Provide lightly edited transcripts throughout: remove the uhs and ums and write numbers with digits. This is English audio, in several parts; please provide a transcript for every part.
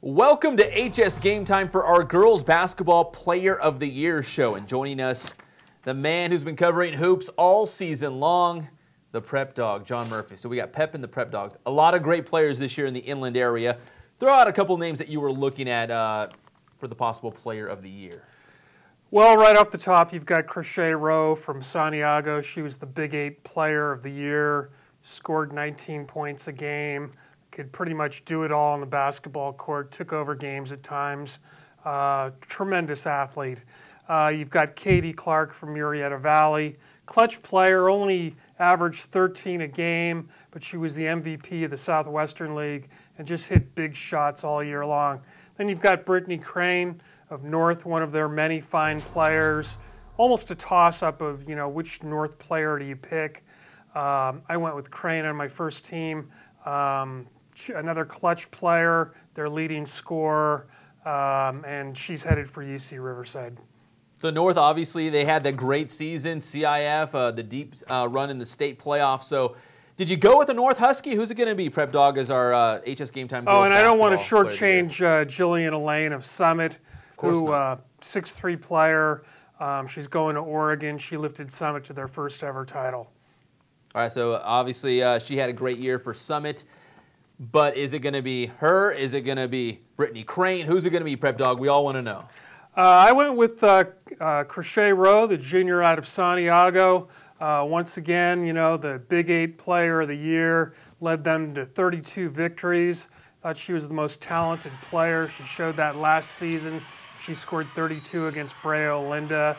Welcome to HS Game Time for our Girls Basketball Player of the Year show. And joining us, the man who's been covering hoops all season long, the Prep Dog, John Murphy. So we got Pep and the Prep Dogs. A lot of great players this year in the inland area. Throw out a couple names that you were looking at for the possible Player of the Year. Well, right off the top, you've got Chrishae Rowe from Santiago. She was the Big 8 Player of the Year, scored 19 points a game, could pretty much do it all on the basketball court, took over games at times. Tremendous athlete. You've got Katie Clark from Murrieta Valley. Clutch player, only averaged 13 a game, but she was the MVP of the Southwestern League and just hit big shots all year long. Then you've got Brittany Crane of North, one of their many fine players. Almost a toss-up of, which North player do you pick? I went with Crane on my first team. Another clutch player, their leading scorer, and she's headed for UC Riverside. So North, obviously, they had that great season, CIF, the deep run in the state playoffs. So did you go with the North Husky? Who's it going to be, Prep Dog, as our HS Game Time girls and I don't want to basketball shortchange Jillian Elaine of Summit, who 6'3" player. She's going to Oregon. She lifted Summit to their first ever title. All right, so obviously she had a great year for Summit. But is it going to be her? Is it going to be Brittany Crane? Who's it going to be, Prep Dog? We all want to know. I went with Chrishae Rowe, the junior out of Santiago. Once again, the Big 8 Player of the Year, led them to 32 victories. Thought she was the most talented player. She showed that last season. She scored 32 against Brea Linda.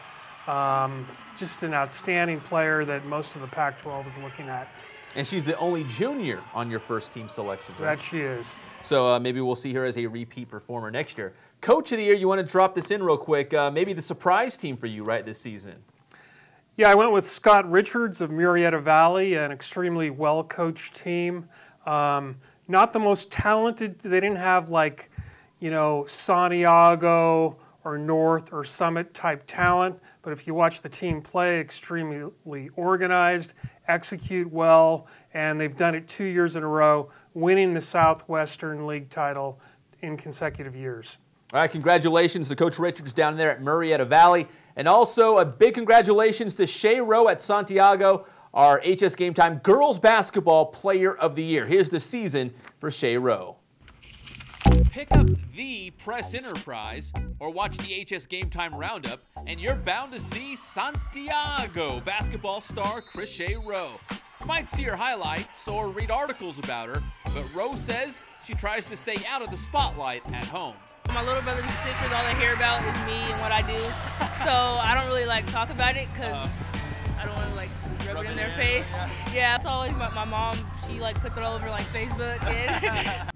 Just an outstanding player that most of the Pac-12 is looking at. And she's the only junior on your first team selections, right? That she is. So maybe we'll see her as a repeat performer next year. Coach of the Year, you want to drop this in real quick. Maybe the surprise team for you, right, this season? Yeah, I went with Scott Richards of Murrieta Valley, an extremely well-coached team. Not the most talented. They didn't have Santiago or North or Summit type talent. But if you watch the team play, extremely organized, execute well, and they've done it 2 years in a row, winning the Southwestern League title in consecutive years. All right, congratulations to Coach Richards down there at Murrieta Valley. And also a big congratulations to Shea Rowe at Santiago, our HS Game Time Girls Basketball Player of the Year. Here's the season for Shea Rowe. Pick up the Press Enterprise or watch the HS Game Time Roundup, and you're bound to see Santiago basketball star Chrishae Rowe. You might see her highlights or read articles about her, but Rowe says she tries to stay out of the spotlight at home. My little brothers and sisters, all they hear about is me and what I do, so I don't really talk about it because I don't want to rub it in their face. Yeah, it's always my mom. She puts it all over Facebook.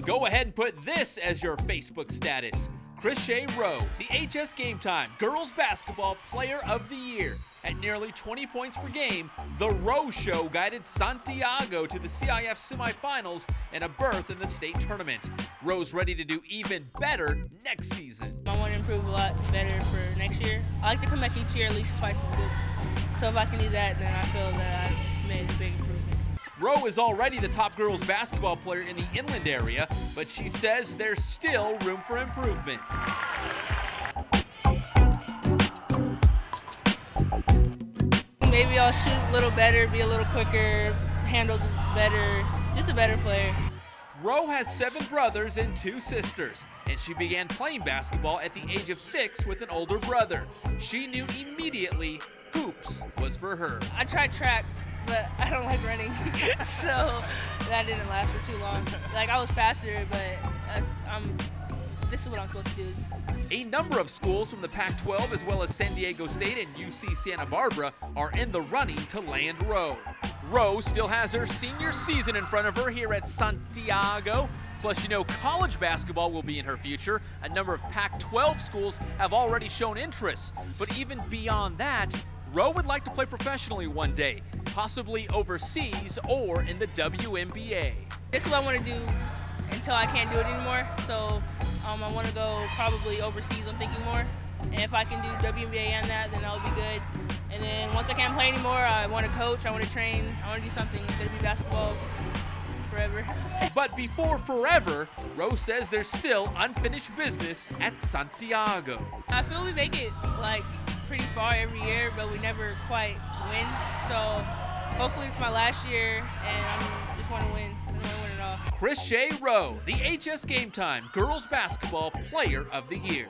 Go ahead and put this as your Facebook status. Chrishae Rowe, the HS Game Time Girls Basketball Player of the Year. At nearly 20 points per game, the Rowe Show guided Santiago to the CIF semifinals and a berth in the state tournament. Rowe's ready to do even better next season. I want to improve a lot better for next year. I like to come back each year at least twice as good. So if I can do that, then I feel that I've made a big improvement. Rowe is already the top girls basketball player in the inland area, but she says there's still room for improvement. Maybe I'll shoot a little better, be a little quicker, handles better, just a better player. Rowe has 7 brothers and 2 sisters, and she began playing basketball at the age of 6 with an older brother. She knew immediately hoops was for her. I tried track, but I don't like running, so that didn't last for too long. I was faster, but this is what I'm supposed to do. A number of schools from the Pac-12 as well as San Diego State and UC Santa Barbara are in the running to land Rowe. Rowe still has her senior season in front of her here at Santiago. Plus, college basketball will be in her future. A number of Pac-12 schools have already shown interest. But even beyond that, Rowe would like to play professionally one day, possibly overseas or in the WNBA. This is what I want to do until I can't do it anymore. So I want to go probably overseas, I'm thinking more. And if I can do WNBA and that, then that would be good. And then once I can't play anymore, I want to coach, I want to train, I want to do something. It's going to be basketball forever. But before forever, Rowe says there's still unfinished business at Santiago. I feel we make it like pretty far every year, but we never quite win. So hopefully it's my last year, and I just want to win. I want to win it all. Chrishae Rowe, the HS Game Time Girls Basketball Player of the Year.